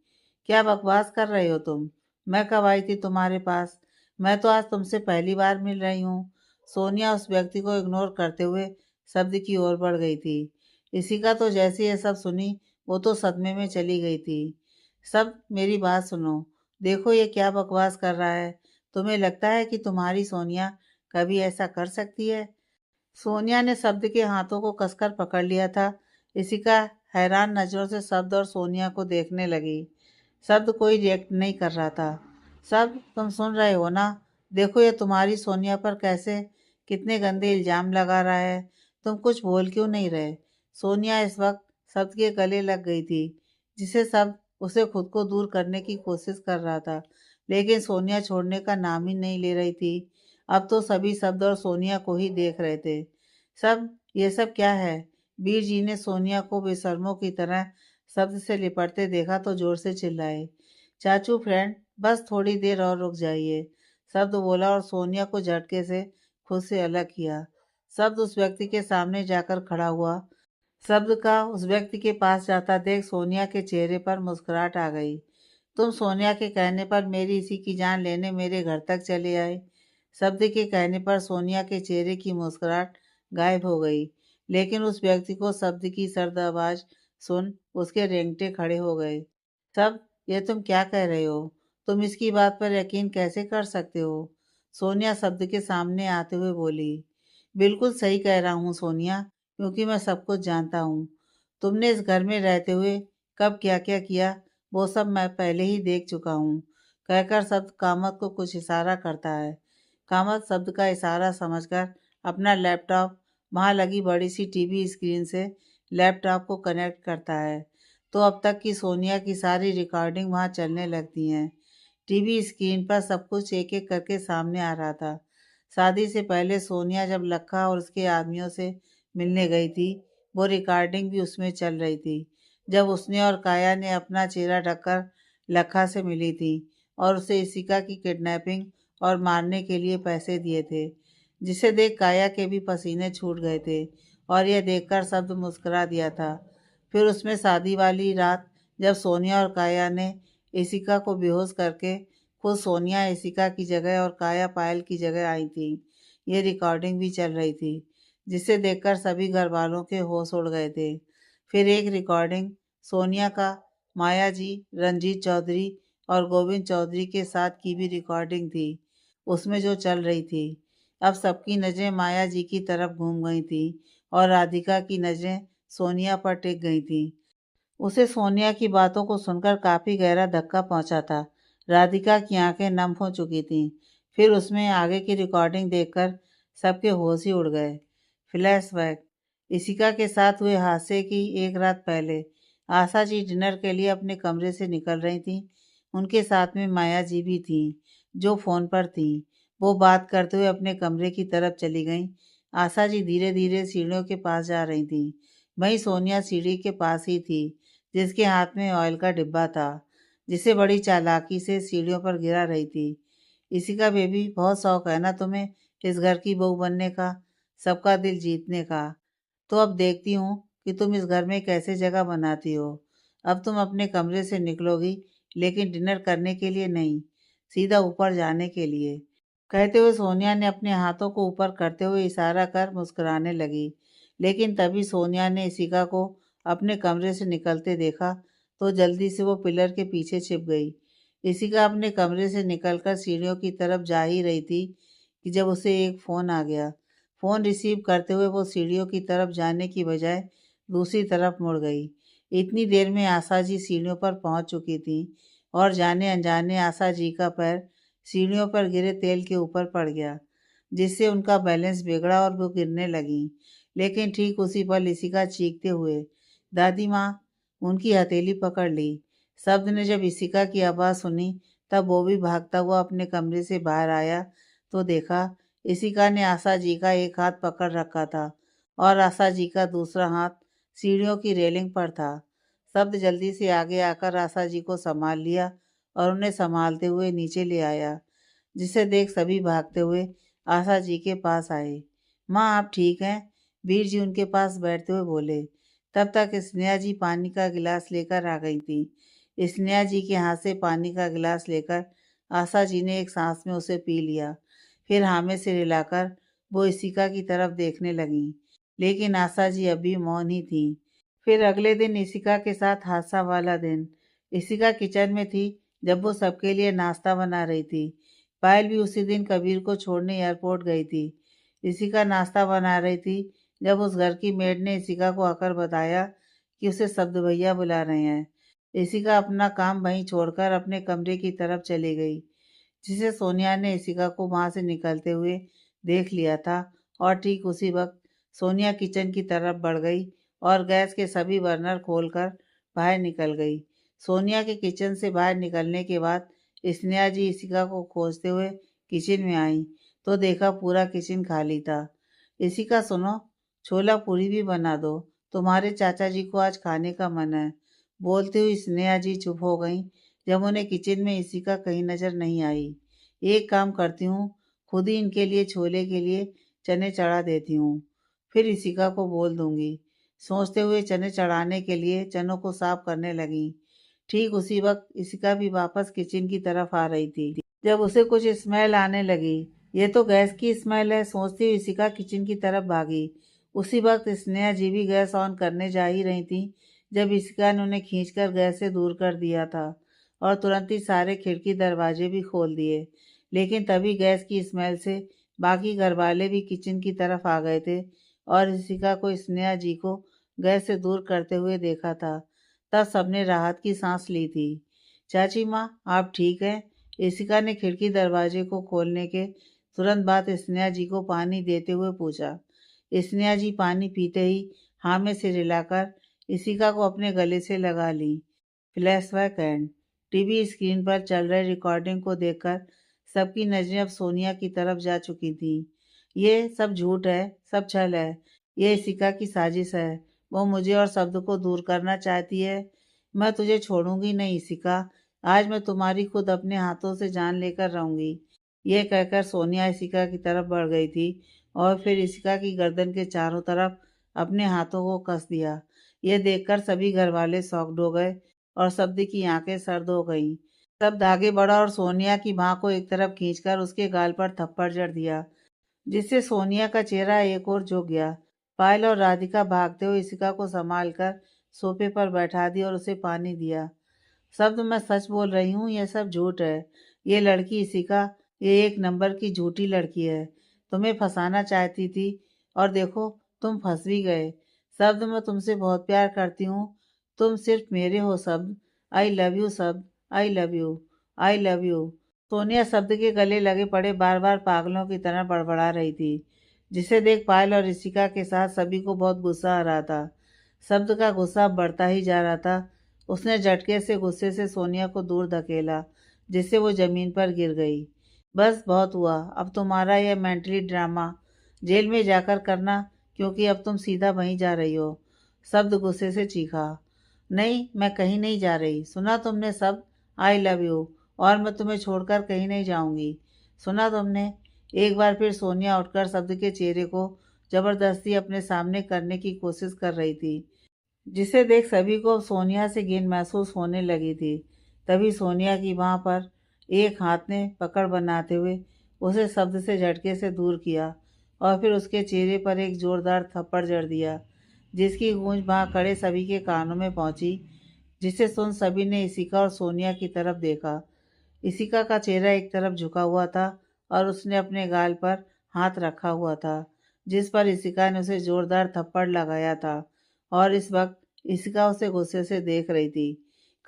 क्या बकवास कर रहे हो तुम? मैं कब आई थी तुम्हारे पास? मैं तो आज तुमसे पहली बार मिल रही हूँ। सोनिया उस व्यक्ति को इग्नोर करते हुए शब्द की ओर बढ़ गई थी। इसी का तो जैसे ये सब सुनी वो तो सदमे में चली गई थी। सब मेरी बात सुनो। देखो ये क्या बकवास कर रहा है। तुम्हें लगता है कि तुम्हारी सोनिया कभी ऐसा कर सकती है? सोनिया ने शब्द के हाथों को कसकर पकड़ लिया था। इसी का हैरान नज़रों से शब्द और सोनिया को देखने लगी। शब्द कोई रिएक्ट नहीं कर रहा था। शब्द, तुम सुन रहे हो ना? देखो ये तुम्हारी सोनिया पर कैसे कितने गंदे इल्ज़ाम लगा रहा है। तुम कुछ बोल क्यों नहीं रहे? सोनिया इस वक्त शब्द के गले लग गई थी, जिसे शब्द उसे खुद को दूर करने की कोशिश कर रहा था, लेकिन सोनिया छोड़ने का नाम ही नहीं ले रही थी। अब तो सभी शब्द और सोनिया को ही देख रहे थे। सब, ये सब क्या है? वीर जी ने सोनिया को बेशर्मों की तरह शब्द से लिपटते देखा तो जोर से चिल्लाए, चाचू फ्रेंड, बस थोड़ी देर और रुक जाइए। शब्द बोला और सोनिया को झटके से खुद से अलग किया। शब्द उस व्यक्ति के सामने जाकर खड़ा हुआ। शब्द का उस व्यक्ति के पास जाता देख सोनिया के चेहरे पर मुस्कुराहट आ गई। तुम सोनिया के कहने पर मेरी इसी की जान लेने मेरे घर तक चले आए। शब्द के कहने पर सोनिया के चेहरे की मुस्कुराहट गायब हो गई, लेकिन उस व्यक्ति को शब्द की सर्द आवाज सुन उसके रेंगटे खड़े हो गए। सब, ये तुम क्या कह रहे हो? तुम इसकी बात पर यकीन कैसे कर सकते हो? सोनिया शब्द के सामने आते हुए बोली, बिल्कुल सही कह रहा हूँ सोनिया, क्योंकि मैं सब कुछ जानता हूँ। तुमने इस घर में रहते हुए कब क्या क्या किया वो सब मैं पहले ही देख चुका हूँ। कहकर शब्द कामत को कुछ इशारा करता है। कामत शब्द का इशारा समझकर अपना लैपटॉप वहाँ लगी बड़ी सी टीवी स्क्रीन से लैपटॉप को कनेक्ट करता है, तो अब तक की सोनिया की सारी रिकॉर्डिंग वहाँ चलने लगती हैं। टीवी स्क्रीन पर सब कुछ एक एक करके सामने आ रहा था। शादी से पहले सोनिया जब लखा और उसके आदमियों से मिलने गई थी, वो रिकॉर्डिंग भी उसमें चल रही थी। जब उसने और काया ने अपना चेहरा ढककर लखा से मिली थी और उसे इशिका की किडनैपिंग और मारने के लिए पैसे दिए थे, जिसे देख काया के भी पसीने छूट गए थे और यह देखकर शब्द मुस्कुरा दिया था। फिर उसमें शादी वाली रात जब सोनिया और काया ने इशिका को बेहोश करके खुद सोनिया इशिका की जगह और काया पायल की जगह आई थी, ये रिकॉर्डिंग भी चल रही थी, जिसे देखकर सभी घर वालों के होश उड़ गए थे। फिर एक रिकॉर्डिंग सोनिया का माया जी, रंजीत चौधरी और गोविंद चौधरी के साथ की भी रिकॉर्डिंग थी, उसमें जो चल रही थी। अब सबकी नज़रें माया जी की तरफ घूम गई थी और राधिका की नज़रें सोनिया पर टिक गई थी। उसे सोनिया की बातों को सुनकर काफ़ी गहरा धक्का पहुंचा था। राधिका की आंखें नम हो चुकी थीं। फिर उसमें आगे की रिकॉर्डिंग देखकर सबके होश ही उड़ गए। फ्लैशबैक, इशिका के साथ हुए हादसे की एक रात पहले आशा जी डिनर के लिए अपने कमरे से निकल रही थीं। उनके साथ में माया जी भी थीं, जो फ़ोन पर थीं। वो बात करते हुए अपने कमरे की तरफ चली गईं। आशा जी धीरे धीरे सीढ़ियों के पास जा रही थीं। वहीं सोनिया सीढ़ी के पास ही थी, जिसके हाथ में ऑयल का डिब्बा था, जिसे बड़ी चालाकी से सीढ़ियों पर गिरा रही थी। इशिका बेबी, बहुत शौक है ना तुम्हें इस घर की बहू बनने का, सबका दिल जीतने का। तो अब देखती हूँ कि तुम इस घर में कैसे जगह बनाती हो। अब तुम अपने कमरे से निकलोगी, लेकिन डिनर करने के लिए नहीं, सीधा ऊपर जाने के लिए। कहते हुए सोनिया ने अपने हाथों को ऊपर करते हुए इशारा कर मुस्कुराने लगी, लेकिन तभी सोनिया ने इशिका को अपने कमरे से निकलते देखा तो जल्दी से वो पिलर के पीछे छिप गई। इशिका अपने कमरे से निकलकर सीढ़ियों की तरफ जा ही रही थी कि जब उसे एक फ़ोन आ गया। फ़ोन रिसीव करते हुए वो सीढ़ियों की तरफ जाने की बजाय दूसरी तरफ मुड़ गई। इतनी देर में आशा जी सीढ़ियों पर पहुंच चुकी थी और जाने अनजाने आशा जी का पैर सीढ़ियों पर गिरे तेल के ऊपर पड़ गया। जिससे उनका बैलेंस बिगड़ा और वो गिरने लगीं। लेकिन ठीक उसी पल इशिका चीखते हुए दादी माँ उनकी हथेली पकड़ ली। शब्द ने जब इशिका की आवाज़ सुनी तब वो भी भागता हुआ अपने कमरे से बाहर आया तो देखा इशिका ने आशा जी का एक हाथ पकड़ रखा था और आशा जी का दूसरा हाथ सीढ़ियों की रेलिंग पर था। शब्द जल्दी से आगे आकर आशा जी को संभाल लिया और उन्हें संभालते हुए नीचे ले आया, जिसे देख सभी भागते हुए आशा जी के पास आए। माँ आप ठीक हैं? वीर जी उनके पास बैठते हुए बोले। तब तक स्नेहा जी पानी का गिलास लेकर आ गई थी। स्नेहा जी के हाथ से पानी का गिलास लेकर आशा जी ने एक सांस में उसे पी लिया। फिर हाँ में सिर हिलाकर वो इशिका की तरफ देखने लगीं, लेकिन आशा जी अभी मौन ही थी। फिर अगले दिन इशिका के साथ हादसा वाला दिन। इशिका किचन में थी जब वो सबके लिए नाश्ता बना रही थी। पायल भी उसी दिन कबीर को छोड़ने एयरपोर्ट गई थी। इशिका नाश्ता बना रही थी जब उस घर की मेड ने इशिका को आकर बताया कि उसे शब्द भैया बुला रहे हैं। इशिका अपना काम वहीं छोड़कर अपने कमरे की तरफ चली गई, जिसे सोनिया ने इशिका को वहां से निकलते हुए देख लिया था। और ठीक उसी वक्त सोनिया किचन की तरफ बढ़ गई और गैस के सभी बर्नर खोलकर बाहर निकल गई। सोनिया के किचन से बाहर निकलने के बाद स्नेहा जी इशिका को खोजते हुए किचन में आई तो देखा पूरा किचन खाली था। इशिका सुनो, छोला पूरी भी बना दो, तुम्हारे चाचा जी को आज खाने का मन है। बोलते हुए स्नेहा जी चुप हो गईं जब उन्हें किचन में इशिका कहीं नजर नहीं आई। एक काम करती हूँ, खुद ही इनके लिए छोले के लिए चने चढ़ा देती हूँ, फिर इशिका को बोल दूंगी। सोचते हुए चने चढ़ाने के लिए चनों को साफ करने लगी। ठीक उसी वक्त इशिका भी वापस किचन की तरफ आ रही थी जब उसे कुछ स्मेल आने लगी। ये तो गैस की स्मेल है, सोचती हुई इशिका किचन की तरफ भागी। उसी वक्त स्नेहा जी भी गैस ऑन करने जा ही रही थी जब इशिका ने उन्हें खींचकर गैस से दूर कर दिया था और तुरंत ही सारे खिड़की दरवाजे भी खोल दिए। लेकिन तभी गैस की स्मेल से बाकी घर वाले भी किचन की तरफ आ गए थे और इशिका को स्नेहा जी को गैस से दूर करते हुए देखा था। तब सबने राहत की सांस ली थी। चाची माँ आप ठीक हैं? इशिका ने खिड़की दरवाजे को खोलने के तुरंत बाद स्नेहा जी को पानी देते हुए पूछा। स्नेहा जी पानी पीते ही हाँ में सिर हिलाकर इशिका को अपने गले से लगा ली। Flashback end. टीवी स्क्रीन पर चल रहे रिकॉर्डिंग को देखकर सबकी नजरें अब सोनिया की तरफ जा चुकी थी। ये सब झूठ है, सब छल है, ये इशिका की साजिश है। वो मुझे और शब्द को दूर करना चाहती है। मैं तुझे छोड़ूंगी नहीं इशिका, आज मैं तुम्हारी खुद अपने हाथों से जान लेकर रहूंगी। ये कहकर सोनिया इशिका की तरफ बढ़ गई थी और फिर इशिका की गर्दन के चारों तरफ अपने हाथों को कस दिया। ये देखकर सभी घर वाले शॉक्ड हो गए और शब्द की आंखें सर्द हो गईं। शब्द आगे बढ़ा और सोनिया की मां को एक तरफ खींचकर उसके गाल पर थप्पड़ जड़ दिया, जिससे सोनिया का चेहरा एक ओर झुक गया। पायल और राधिका भागते हुए इशिका को संभाल कर सोफे पर बैठा दिया और उसे पानी दिया। शब्द मैं सच बोल रही हूँ, यह सब झूठ है। ये लड़की इशिका, ये एक नंबर की झूठी लड़की है। तुम्हें फंसाना चाहती थी और देखो तुम फंस भी गए। शब्द मैं तुमसे बहुत प्यार करती हूँ, तुम सिर्फ मेरे हो शब्द। आई लव यू शब्द, I love you, I love you. Sonia शब्द के गले लगे पड़े बार बार पागलों की तरह बड़बड़ा रही थी, जिसे देख पायल और इशिका के साथ सभी को बहुत गुस्सा आ रहा था। शब्द का गुस्सा बढ़ता ही जा रहा था। उसने झटके से गुस्से से सोनिया को दूर धकेला, जिससे वो जमीन पर गिर गई। बस बहुत हुआ, अब तुम्हारा यह मेंटली ड्रामा जेल में जाकर करना, क्योंकि अब तुम सीधा वहीं जा रही हो। शब्द गुस्से से चीखा। नहीं, मैं कहीं नहीं जा रही। सुना तुमने सब? आई लव यू और मैं तुम्हें छोड़कर कहीं नहीं जाऊंगी। सुना तुमने? एक बार फिर सोनिया उठकर शब्द के चेहरे को जबरदस्ती अपने सामने करने की कोशिश कर रही थी, जिसे देख सभी को अब सोनिया से घिन महसूस होने लगी थी। तभी सोनिया की बांह पर एक हाथ ने पकड़ बनाते हुए उसे शब्द से झटके से दूर किया और फिर उसके चेहरे पर एक जोरदार थप्पड़ जड़ दिया, जिसकी गूंज वहां खड़े सभी के कानों में पहुंची। जिसे सुन सभी ने इशिका और सोनिया की तरफ देखा। इशिका का चेहरा एक तरफ झुका हुआ था और उसने अपने गाल पर हाथ रखा हुआ था, जिस पर इशिका ने उसे जोरदार थप्पड़ लगाया था। और इस वक्त इशिका उसे गुस्से से देख रही थी।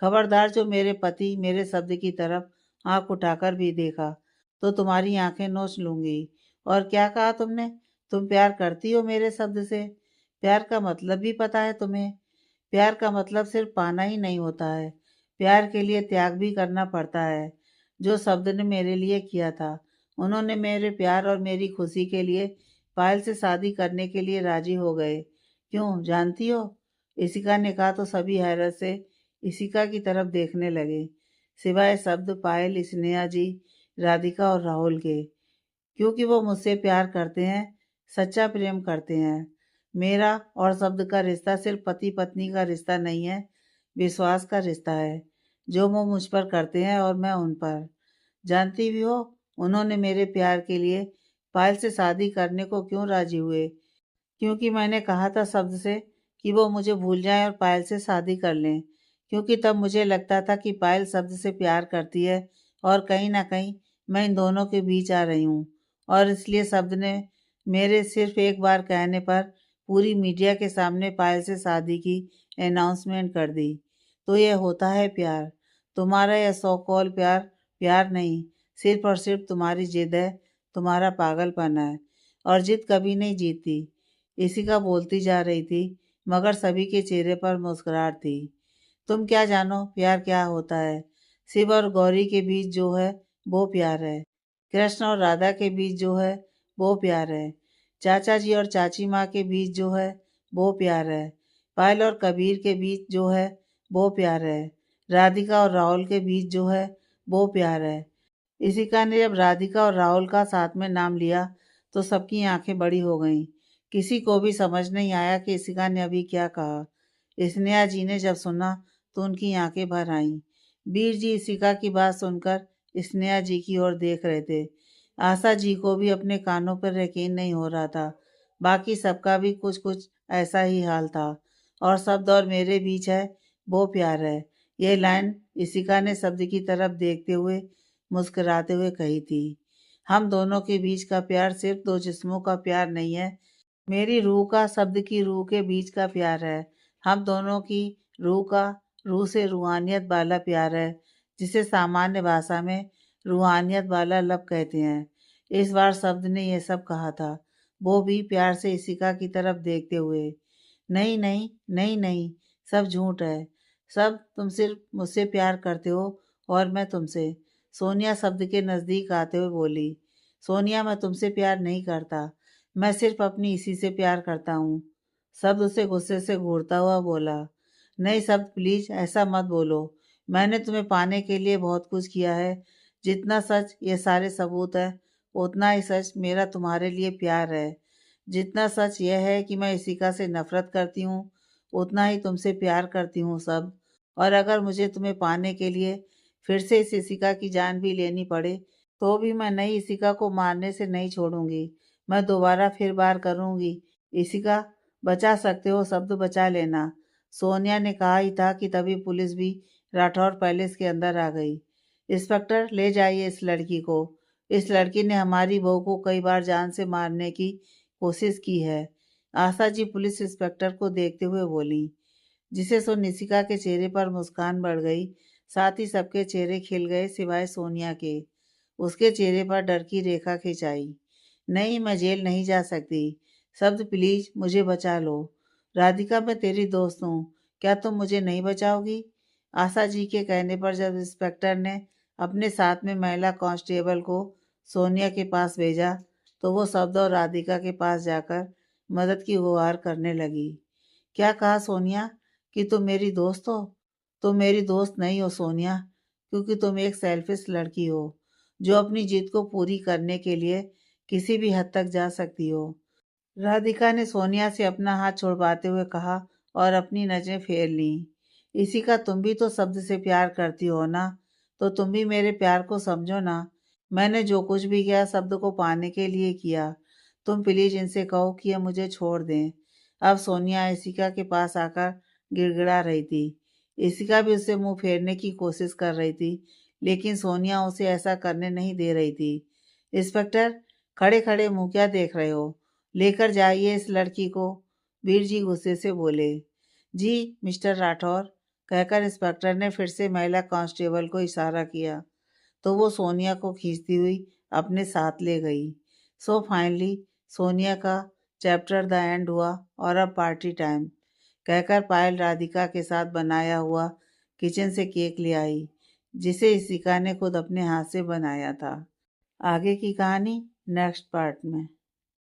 खबरदार जो मेरे पति मेरे शब्द की तरफ आंख उठाकर भी देखा तो तुम्हारी आंखें नोच लूंगी और क्या कहा तुमने? तुम प्यार करती हो मेरे शब्द से? प्यार का मतलब भी पता है तुम्हें? प्यार का मतलब सिर्फ पाना ही नहीं होता है, प्यार के लिए त्याग भी करना पड़ता है। जो शब्द ने मेरे लिए किया था, उन्होंने मेरे प्यार और मेरी खुशी के लिए पायल से शादी करने के लिए राजी हो गए। क्यों, जानती हो? इशिका ने कहा तो सभी हैरत से इशिका की तरफ देखने लगे, सिवाय शब्द पायल, स्नेहा जी, राधिका और राहुल के। क्योंकि वो मुझसे प्यार करते हैं, सच्चा प्रेम करते हैं। मेरा और शब्द का रिश्ता सिर्फ पति पत्नी का रिश्ता नहीं है, विश्वास का रिश्ता है, जो वो मुझ पर करते हैं और मैं उन पर। जानती भी हो, उन्होंने मेरे प्यार के लिए पायल से शादी करने को क्यों राजी हुए? क्योंकि मैंने कहा था शब्द से कि वो मुझे भूल जाएं और पायल से शादी कर लें। क्योंकि तब मुझे लगता था कि पायल शब्द से प्यार करती है और कहीं ना कहीं मैं इन दोनों के बीच आ रही हूँ। और इसलिए शब्द ने मेरे सिर्फ एक बार कहने पर पूरी मीडिया के सामने पायल से शादी की अनाउंसमेंट कर दी। तो यह होता है प्यार। तुम्हारा यह सो कॉल प्यार प्यार नहीं, सिर्फ और सिर्फ तुम्हारी जिद है, तुम्हारा पागलपन है। और जिद कभी नहीं जीतती। इसी का बोलती जा रही थी, मगर सभी के चेहरे पर मुस्कुराहट थी। तुम क्या जानो प्यार क्या होता है? शिव और गौरी के बीच जो है वो प्यार है। कृष्ण और राधा के बीच जो है वो प्यार है। चाचा जी और चाची माँ के बीच जो है वो प्यार है। पायल और कबीर के बीच जो है वो प्यार है। राधिका और राहुल के बीच जो है वो प्यार है। इशिका ने जब राधिका और राहुल का साथ में नाम लिया तो सबकी आंखें बड़ी हो गईं। किसी को भी समझ नहीं आया कि इशिका ने अभी क्या कहा। स्नेहा जी ने जब सुना तो उनकी आंखें भर आईं। वीर जी इशिका की बात सुनकर स्नेहा जी की ओर देख रहे थे। आशा जी को भी अपने कानों पर यकीन नहीं हो रहा था। बाकी सबका भी कुछ कुछ ऐसा ही हाल था। और शब्द और मेरे बीच है वो प्यार है। ये लाइन इशिका ने शब्द की तरफ देखते हुए मुस्कुराते हुए कही थी। हम दोनों के बीच का प्यार सिर्फ दो जिस्मों का प्यार नहीं है, मेरी रूह का शब्द की रूह के बीच का प्यार है। हम दोनों की रूह का रूह से रूहानियत वाला प्यार है, जिसे सामान्य भाषा में रूहानियत वाला लब कहते हैं। इस बार शब्द ने यह सब कहा था, वो भी प्यार से इशिका की तरफ देखते हुए। नहीं नहीं नहीं नहीं, सब झूठ है। सब तुम सिर्फ मुझसे प्यार करते हो और मैं तुमसे। सोनिया शब्द के नज़दीक आते हुए बोली। सोनिया, मैं तुमसे प्यार नहीं करता, मैं सिर्फ अपनी इसी से प्यार करता हूँ। शब्द उसे गुस्से से घूरता हुआ बोला। नहीं शब्द, प्लीज ऐसा मत बोलो। मैंने तुम्हें पाने के लिए बहुत कुछ किया है। जितना सच ये सारे सबूत है, उतना ही सच मेरा तुम्हारे लिए प्यार है। जितना सच यह है कि मैं इशिका से नफरत करती हूँ, उतना ही तुमसे प्यार करती हूँ सब। और अगर मुझे तुम्हें पाने के लिए फिर से इस इशिका की जान भी लेनी पड़े, तो भी मैं नई इशिका को मारने से नहीं छोड़ूंगी। मैं दोबारा फिर बार करूंगी। इशिका, बचा सकते हो शब्द, बचा लेना। सोनिया ने कहा ही था कि तभी पुलिस भी राठौर पैलेस के अंदर आ गई। इंस्पेक्टर, ले जाइए इस लड़की को। इस लड़की ने हमारी बहू को कई बार जान से मारने की कोशिश की है। आशा जी पुलिस इंस्पेक्टर को देखते हुए बोली, जिसे सुन निशिका के चेहरे पर मुस्कान बढ़ गई। साथ ही सबके चेहरे खिल गए सिवाय सोनिया के। उसके चेहरे पर डर की रेखा खिंचाई। नहीं, मैं जेल नहीं जा सकती। शब्द, प्लीज मुझे बचा लो। राधिका, मैं तेरी दोस्त हूँ, क्या तुम मुझे नहीं बचाओगी? आशा जी के कहने पर जब इंस्पेक्टर ने अपने साथ में महिला कांस्टेबल को सोनिया के पास भेजा, तो वो शब्द और राधिका के पास जाकर मदद की गुहार करने लगी। क्या कहा सोनिया? कि तुम मेरी दोस्त हो? तुम मेरी दोस्त नहीं हो सोनिया, क्योंकि तुम एक सेल्फिश लड़की हो, जो अपनी जिद को पूरी करने के लिए किसी भी हद तक जा सकती हो। राधिका ने सोनिया से अपना हाथ छुड़वाते हुए कहा और अपनी नजरें फेर ली। इसी का तुम भी तो शब्द से प्यार करती हो ना, तो तुम भी मेरे प्यार को समझो ना। मैंने जो कुछ भी किया शब्द को पाने के लिए किया। तुम प्लीज इनसे कहो कि ये मुझे छोड़ दें। अब सोनिया इशिका के पास आकर गिड़गिड़ा रही थी। इशिका भी उससे मुंह फेरने की कोशिश कर रही थी, लेकिन सोनिया उसे ऐसा करने नहीं दे रही थी। इंस्पेक्टर, खड़े खड़े मुंह क्या देख रहे हो? लेकर जाइए इस लड़की को। वीर जी गुस्से से बोले। जी मिस्टर राठौर, कहकर इंस्पेक्टर ने फिर से महिला कांस्टेबल को इशारा किया, तो वो सोनिया को खींचती हुई अपने साथ ले गई। सो फाइनली सोनिया का चैप्टर द एंड हुआ और अब पार्टी टाइम कहकर पायल राधिका के साथ बनाया हुआ किचन से केक ले आई, जिसे इशिका ने खुद अपने हाथ से बनाया था। आगे की कहानी नेक्स्ट पार्ट में।